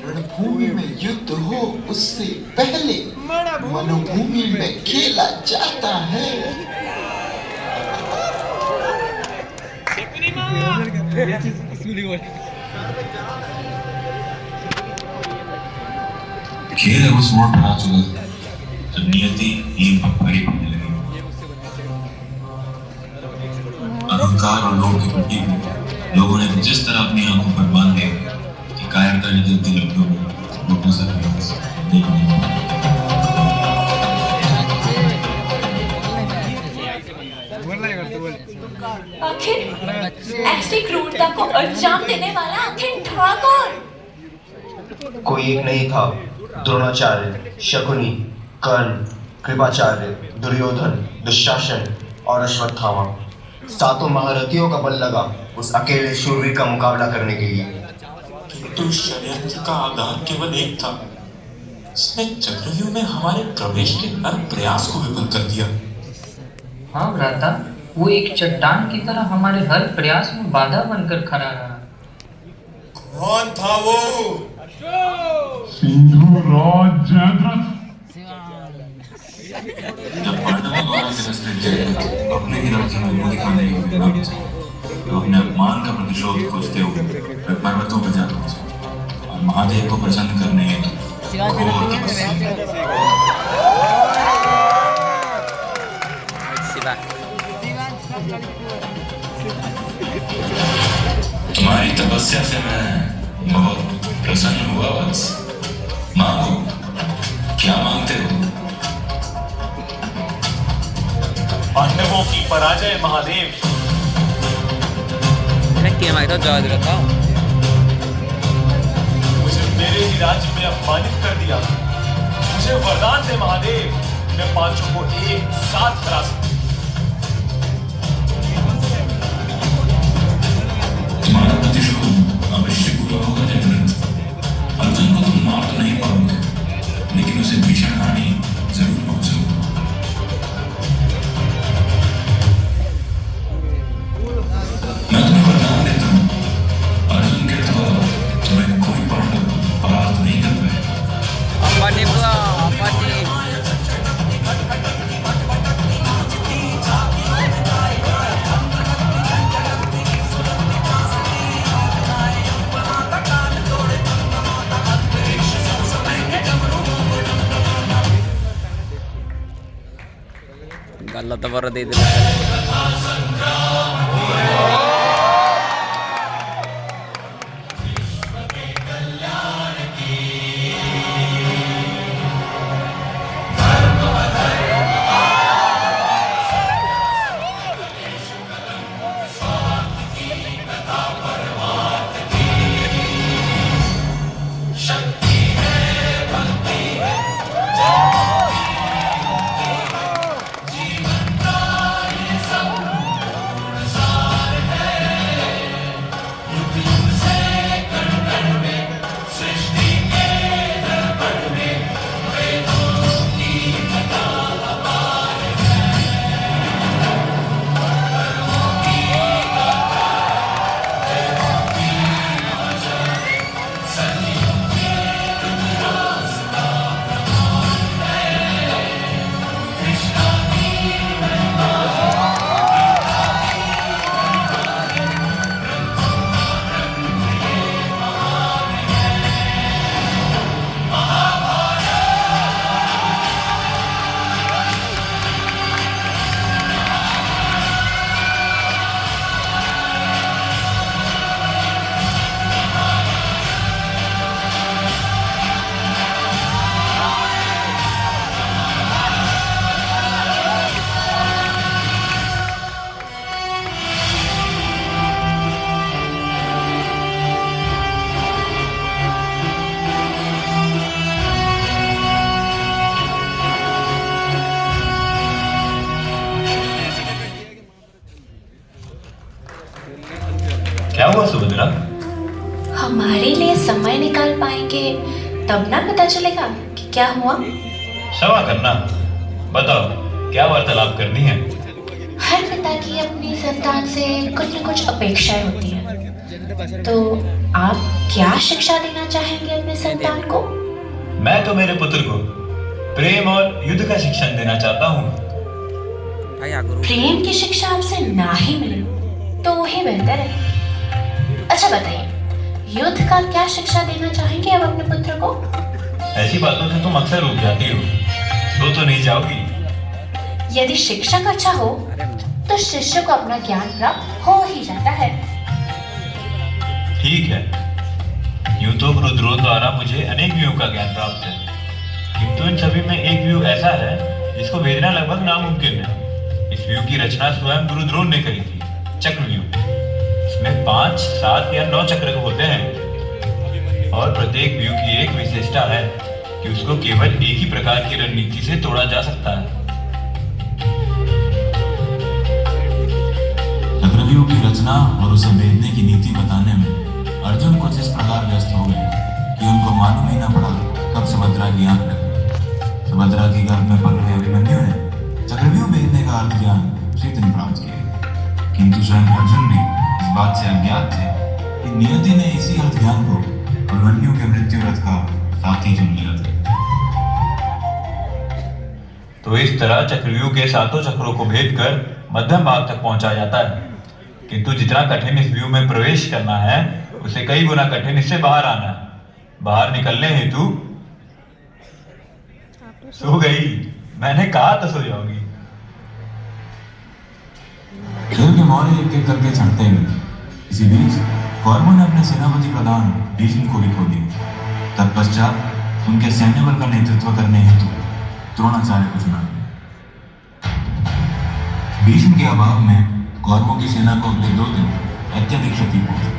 रणभूमि में युद्ध हो उससे पहले मनोभूमि में खेला जाता है। खेल अब उस मोड़ पर आ चुका था जब नियति हीन पर भारी पड़ने लगी। अहंकार और लोभ की भट्टी में लोगों ने जिस तरह अपनी आंखों पर बांध दिया कि कायरता निकलती लपटों में लोगों से देख नहीं पाए। आखिर ऐसी क्रूरता को अंजाम देने वाला आखिर था कौन? कोई एक नहीं था। द्रोणाचार्य, शकुनी, कर्ण, कृपाचार्य, दुर्योधन, दुशासन और अश्वत्थामा, सातों महारथियों का बल लगा उस अकेले शूरवीर का मुकाबला करने के लिए। किंतु षड्यंत्र का आधार केवल एक था। उसने चक्रव्यूह में हमारे प्रवेश के हर प्रयास को विफल कर दिया। हाँ भ्राता, वो एक चट्टान की तरह हमारे हर प्रयास में बाधा बनकर खड़ा रहा। कौन था वो? सिंधुराज जयद्रथ। जब पांडवों द्वारा तिरस्कृत जयद्रथ अपने ही राज्य में मुंह दिखाने योग्य न बचे, तो अपने अपमान का प्रतिशोध खोजते हुए वे पर्वतों पर जा पहुंचे और महादेव को प्रसन्न करने हेतु घोर तपस्या। तुम्हारी तपस्या से मैं बहुत प्रसन्न हुआ वत्स। मांगो, क्या मांगते हो? पांडवों की पराजय महादेव। मुझे मेरे ही राज्य में अपमानित कर दिया। मुझे वरदान दे महादेव, मैं पांचों को एक साथ हरा सकूं। तुम्हारा प्रतिशोध अवश्य पूरा होगा जयद्रथ। अर्जुन को तुम मार तो नहीं पाओगे, लेकिन उसे भीषण हानि जरूर पहुंचाओगे। मैं तुम्हें वरदान देता हूँ, अर्जुन के द्वारा तुम्हें कोई पांडव परास्त नहीं कर पाएगा। गलत वर दे दिला। क्या हुआ सुभद्रा? हमारे लिए समय निकाल पाएंगे तब ना पता चलेगा कि क्या हुआ। क्षमा करना, बताओ क्या वार्तालाप करनी है? हर पिता की अपनी संतान से कुछ न कुछ अपेक्षाएं होती हैं। तो आप क्या शिक्षा देना चाहेंगे अपने संतान को? मैं तो मेरे पुत्र को प्रेम और युद्ध का शिक्षण देना चाहता हूँ। प्रेम की शिक्षा आपसे ना ही मिले तो वही बेहतर है। अच्छा बताइए, युद्ध का क्या शिक्षा देना चाहेंगे आप अपने पुत्र को? ऐसी बातों से तुम अक्सर रुक जाती हो, सो तो नहीं जाओगी? यदि शिक्षक अच्छा हो तो शिष्य को अपना ज्ञान प्राप्त हो ही जाता है। ठीक है, यूं तो रुद्रों द्वारा मुझे अनेक व्यूह का ज्ञान प्राप्त है, किंतु इन सभी में एक व्यू ऐसा है जिसको भेजना लगभग नामुमकिन है। इस व्यू की रचना स्वयं गुरुद्रोण ने करी थी, चक्रव्यूह। इसमें 5, 7 या 9 चक्र होते हैं और प्रत्येक व्यू की एक विशेषता है कि उसको केवल एक ही प्रकार की रणनीति से तोड़ा जा सकता है। चक्रव्यूह की रचना और उसे भेदने की नीति बताने में अर्जुन कुछ इस प्रकार व्यस्त हो गए कि उनको मालूम ही न पड़ा कब सुभद्रा की आंख लगी। सुभद्रा की गर्भ में पल रहे अभिमन्यु ने चक्रव्यूह भेदने का अर्थ ज्ञान उसी दिन प्राप्त किया, किंतु स्वयं अर्जुन भी इस बात से अज्ञात थे कि नियति ने इसी अर्थ ज्ञान को अभिमन्यु के मृत्यु रथ का साथी चुन लिया था। तो इस तरह चक्रव्यूह के 7 चक्रों को भेद कर मध्यम भाग तक पहुंचा जाता है, किंतु जितना कठिन इस व्यू में प्रवेश करना है उसे कई गुना कठिन इससे बाहर आना है। बाहर निकलने हेतु सो गई, मैंने कहा तो सो जाओगी। खेल के मौर्य एक एक करके चढ़ते गए। इसी बीच कौरवों ने अपने सेनापति प्रधान भीष्म को भी खो दिया। तत्पश्चात उनके सैन्य बल का नेतृत्व करने हेतु द्रोणाचार्य को चुना गया। भीष्म के अभाव में कौरवों की सेना को अगले 2 दिन अत्यधिक क्षति पहुंची।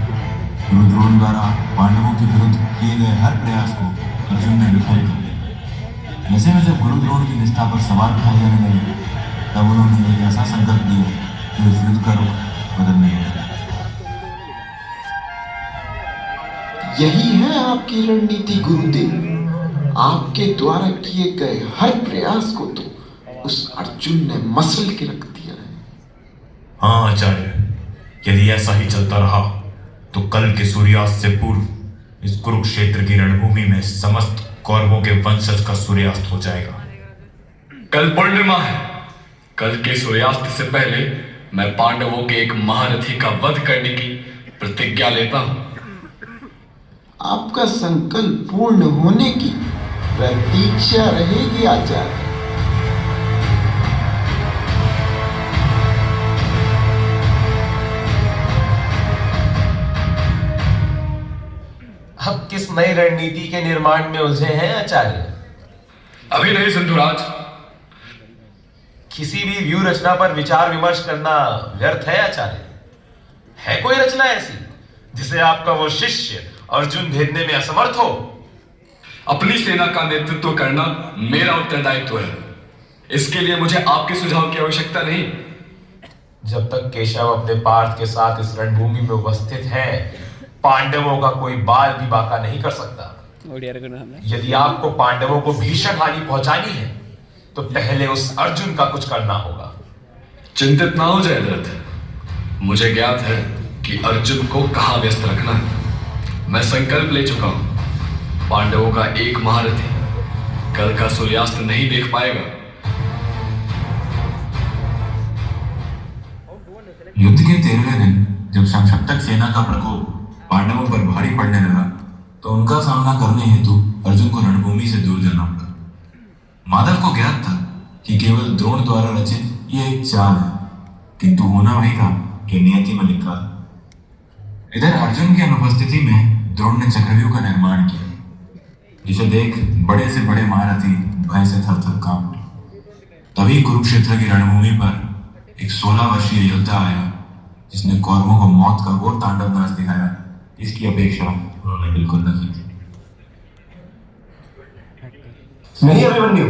गुरुद्रोण द्वारा पांडवों के विरुद्ध किए गए हर प्रयास को अर्जुन ने विफल कर दिया। ऐसे में जब गुरुद्रोण की निष्ठा पर सवाल उठाए जाने लगे, तब उन्होंने एक ऐसा संकल्प लिया कि उस युद्ध का रुख बदलने लगा। यही है आपकी रणनीति गुरुदेव। आपके द्वारा किए गए हर प्रयास को तो उस अर्जुन ने मसल के रख दिया है। हाँ आचार्य, यदि ऐसा ही चलता रहा तो कल के सूर्यास्त से पूर्व इस कुरुक्षेत्र की रणभूमि में समस्त कौरवों के वंशज का सूर्यास्त हो जाएगा। कल पूर्णिमा है। कल के सूर्यास्त से पहले मैं पांडवों के एक महारथी का वध करने की प्रतिज्ञा लेता हूं। आपका संकल्प पूर्ण होने की प्रतीक्षा रहेगी आचार्य। अब किस नई रणनीति के निर्माण में उलझे हैं आचार्य? अभी नहीं सिंधुराज। किसी भी व्यू रचना पर विचार विमर्श करना व्यर्थ है आचार्य। है कोई रचना ऐसी जिसे आपका वो शिष्य अर्जुन भेदने में असमर्थ हो? अपनी सेना का नेतृत्व करना मेरा उत्तरदायित्व है। इसके लिए मुझे आपके सुझाव की आवश्यकता नहीं। जब तक केशव अपने पार्थ के साथ इस रणभूमि में उपस्थित हैं, पांडवों का कोई बाल भी बाका नहीं कर सकता। यदि आपको पांडवों को भीषण हानि पहुंचानी है तो पहले उस अर्जुन का कुछ करना होगा। चिंतित ना हो जयद्रथ। मुझे ज्ञात है कि अर्जुन को कहां व्यस्त रखना है। मैं संकल्प ले चुका हूं। पांडवों का एक महारथी कल का सूर्यास्त नहीं देख पाएगा। युद्ध के 13वें दिन जब संक्षप्तक सेना का प्रकोप पांडवों पर भारी पड़ने लगा, तो उनका सामना करने हेतु अर्जुन को रणभूमि से दूर जाना पड़ा। माधव को ज्ञात था कि केवल द्रोण द्वारा रचित ये एक चाल है, किंतु होना वही था कि नियति में लिखा। इधर अर्जुन की अनुपस्थिति में द्रोण ने चक्रव्यूह का निर्माण किया, जिसे देख बड़े से बड़े महारथी भय से थर-थर कांप उठे। तभी कुरुक्षेत्र की रणभूमि पर एक 16 वर्षीय योद्धा आया, जिसने कौरवों को मौत का घोर तांडव नाच दिखाया। इसकी अपेक्षा उन्होंने बिल्कुल न की थी। नहीं अभिमन्यु,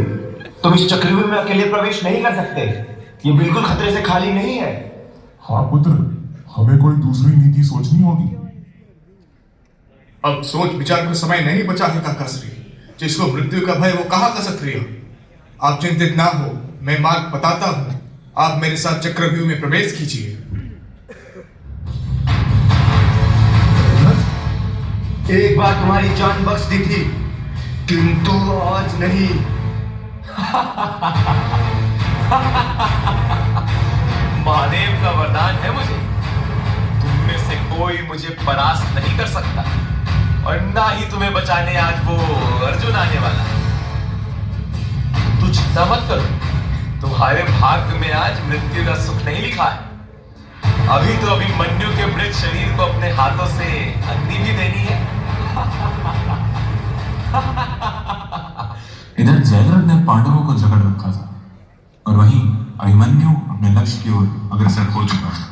तुम इस चक्रव्यूह में अकेले प्रवेश नहीं कर सकते। ये बिल्कुल खतरे से खाली नहीं है। हाँ पुत्र, हमें कोई दूसरी नीति सोचनी होगी। अब सोच विचार को समय नहीं बचा है काकाश्री। जिसको मृत्यु का भय वो कहाँ का सक्रिय। आप चिंतित ना हो, मैं मार्ग बताता हूँ। आप मेरे साथ चक्रव्यूह में प्रवेश कीजिए। एक बार तुम्हारी जान बख्श दी थी, किंतु आज नहीं। महादेव का वरदान है मुझे, तुम में से कोई मुझे परास्त नहीं कर सकता, और ना ही तुम्हें बचाने आज वो अर्जुन आने वाला। तू चिंता मत करो, तुम्हारे भाग्य में आज मृत्यु का सुख नहीं लिखा है। अभी तो अभिमन्यु के मृत शरीर को अपने हाथों से अग्नि भी देनी है। इधर जयद्रथ ने पांडवों को जकड़ रखा था और वहीं अभिमन्यु अपने लक्ष्य की ओर अग्रसर हो चुका था।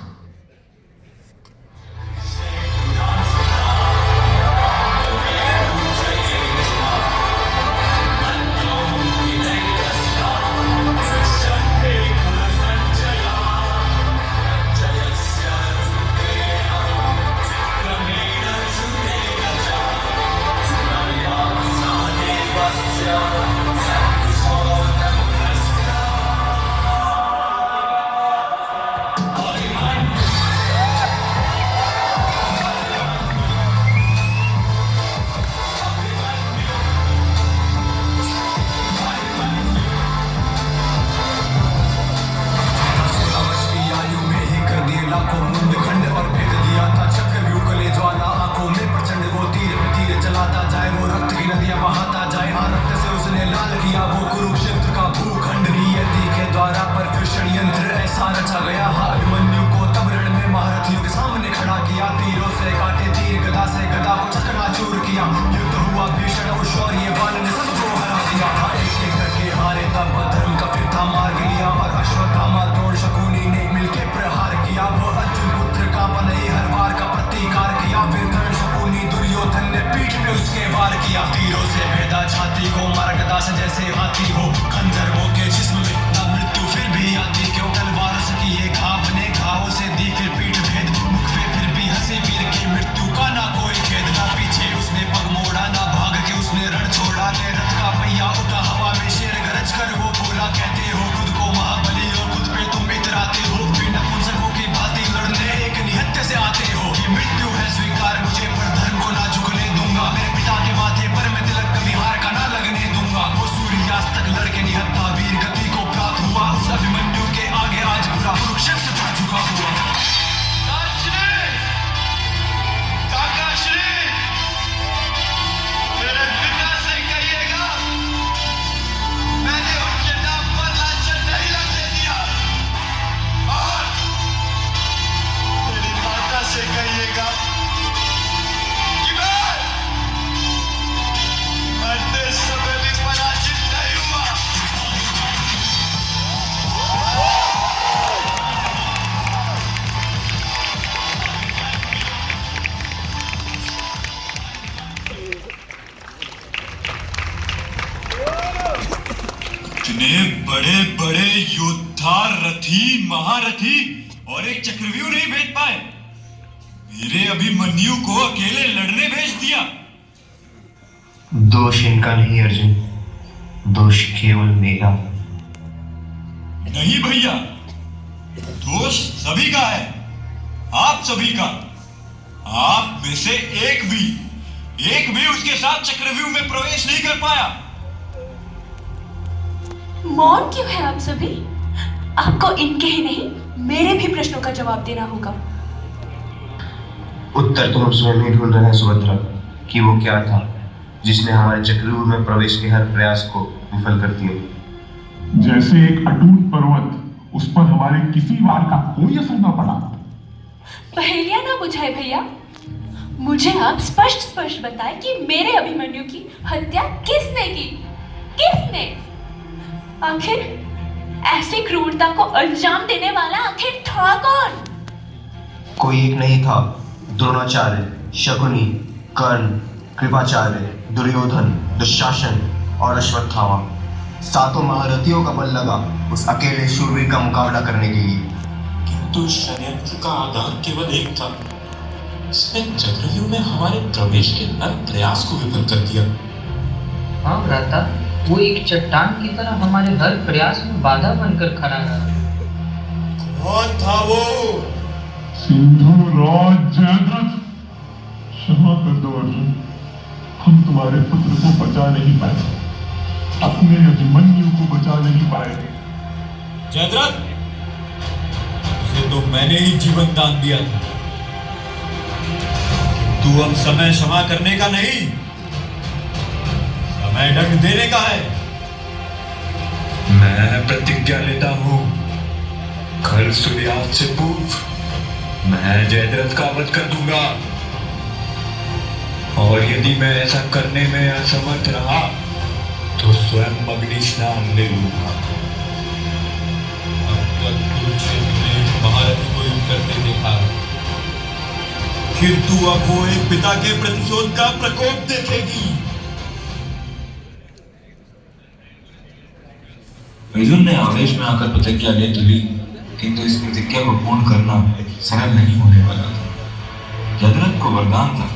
बड़े बड़े योद्धा, रथी, महारथी और एक चक्रव्यूह नहीं भेज पाए, मेरे अभिमन्यु को अकेले लड़ने भेज दिया। दोष इनका नहीं अर्जुन, दोष केवल मेरा। नहीं भैया, दोष सभी का है, आप सभी का। आप में से एक भी उसके साथ चक्रव्यूह में प्रवेश नहीं कर पाया। मौन क्यों है आप सभी? आपको इनके ही नहीं मेरे भी प्रश्नों का जवाब देना होगा। उत्तर तो हम स्वयं ही ढूंढ रहे हैं सुभद्रा, कि वो क्या था जिसने हमारे चक्रव्यूह में प्रवेश के हर प्रयास को विफल कर दिया। जैसे एक अटूट पर्वत, उस पर हमारे किसी वार का कोई असर न पड़ा। पहेलियां ना बुझाए भैया, मुझे आप स्पष्ट बताएं कि मेरे अभिमन्यु की हत्या किसने की? किसने? आखिर ऐसी क्रूरता को अंजाम देने वाला आखिर था कौन? कोई एक नहीं था। द्रोणाचार्य, शकुनी, कर्ण, कृपाचार्य, दुर्योधन, दुशासन और अश्वत्थामा, सातों महारथियों का बल लगा उस अकेले शूरवीर का मुकाबला करने के लिए। किंतु षड्यंत्र का आधार केवल एक था, इसने चक्रव्यूह में हमारे प्रवेश के हर प्रयास को विफल कर दिया। हाँ भ्राता, वो एक चट्टान की तरह हमारे हर प्रयास में बाधा बनकर खड़ा रहा। कौन था वो? सिंधु राज जयद्रथ, क्षमा कर दो अर्जुन, हम तुम्हारे पुत्र को बचा नहीं पाए, अपने अभिमन्यु को बचा नहीं पाए। जयद्रथ, उसे तो मैंने ही जीवन दान दिया था। तू अब समय क्षमा करने का नहीं, समय दंड देने का है। मैं प्रतिज्ञा लेता हूं, कल सूर्यास्त से पूर्व मैं जयद्रथ का वध कर दूंगा, और यदि मैं ऐसा करने में असमर्थ रहा तो स्वयं अग्नि स्नान ले लूंगा। अब तक कुरुक्षेत्र में महारथी को युद्ध करते देखा, फिर तू अब वो एक पिता के प्रतिशोध का प्रकोप देखेगी। अर्जुन ने आवेश में आकर प्रतिज्ञा ले तो ली, किंतु इस प्रतिज्ञा को पूर्ण करना सरल नहीं होने वाला था। जयद्रथ को वरदान था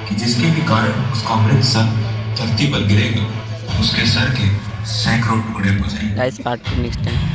कि जिसके भी कारण उसका अमृत सर धरती पर गिरेगा, उसके सर के सैकड़ों टुकड़े हो जाएंगे। Guys part 2 next time.